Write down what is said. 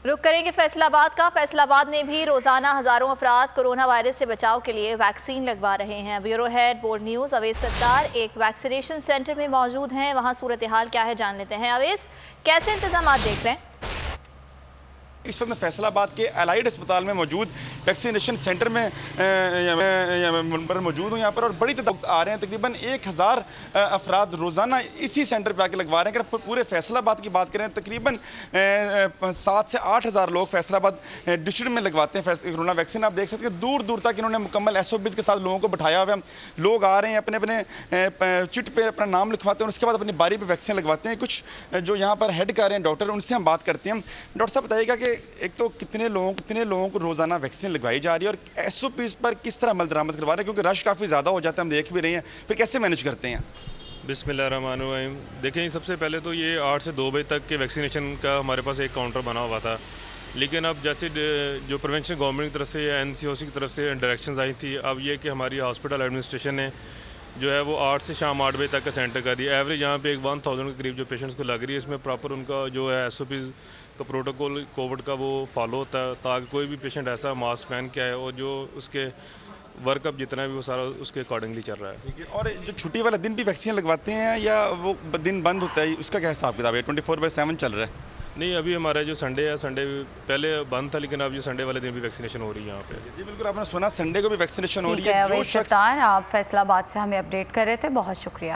रुक करेंगे फैसलाबाद का। फैसलाबाद में भी रोजाना हजारों अफराद कोरोना वायरस से बचाव के लिए वैक्सीन लगवा रहे हैं। Bureau head bold news Awais Sattar एक वैक्सीनेशन सेंटर में मौजूद हैं। वहां सूरत हाल क्या है जान लेते हैं। अवेस, कैसे इंतजाम देख रहे हैं? इस वक्त मैं फैसलाबाद के एलाइड अस्पताल में मौजूद वैक्सीनेशन सेंटर में मौजूद हूँ यहाँ पर, और बड़ी तादाद आ रहे हैं। तकरीबन 1000 अफराद रोज़ाना इसी सेंटर पे आके लगवा रहे हैं। अगर पूरे फैसलाबाद की बात करें तकरीबन 7 से 8 हज़ार लोग फैसलाबाद डिस्ट्रिक्ट में लगवाते हैं कोरोना वैक्सीन। आप देख सकते हैं दूर दूर तक इन्होंने मुकम्मल SOPs के साथ लोगों को बैठाया हुआ है। लोग आ रहे हैं, अपने अपने चिट पर अपना नाम लिखवाते हैं और उसके बाद अपनी बारी पर वैक्सीन लगवाते हैं। कुछ जो यहाँ पर हेड कर रहे हैं डॉक्टर, उनसे हम बात करते हैं। डॉक्टर साहब बताइएगा कि एक तो कितने लोगों को रोजाना वैक्सीन लगवाई जा रही है और SOPs पर किस तरह अमल दरामद करवा रहे हैं, क्योंकि रश काफ़ी ज़्यादा हो जाता है, हम देख भी रहे हैं, फिर कैसे मैनेज करते हैं? बिस्मिल्लाहिर्रहमानिर्रहीम। देखें, सबसे पहले तो ये 8 से 2 बजे तक के वैक्सीनेशन का हमारे पास एक काउंटर बना हुआ था, लेकिन अब जैसे जो प्रिवेंशन गवर्नमेंट की तरफ से या NCOC की तरफ से डायरेक्शंस आई थी, अब ये कि हमारी हॉस्पिटल एडमिनिस्ट्रेशन ने जो है वो 8 से शाम 8 बजे तक का सेंटर कर दिया। एवरेज यहाँ पे 1000 के करीब जो पेशेंट्स को लग रही है, इसमें प्रॉपर उनका जो है SOPs का प्रोटोकॉल कोविड का वो फॉलो होता है, ताकि कोई भी पेशेंट ऐसा मास्क पहन के आए और जो उसके वर्कअप जितना भी वो सारा उसके अकॉर्डिंगली चल रहा है। ठीक है। और जो छुट्टी वाले दिन भी वैक्सीन लगवाते हैं या वो दिन बंद होता है, उसका क्या हिसाब किताब है? 24/7 चल रहा है? नहीं, अभी हमारा जो संडे है, संडे पहले बंद था, लेकिन अब ये संडे वाले दिन भी वैक्सीनेशन हो रही है यहाँ पे। जी बिल्कुल, आपने सुना संडे को भी वैक्सीनेशन हो रही है। जो शख्स आप फैसलाबाद से हमें अपडेट कर रहे थे, बहुत शुक्रिया।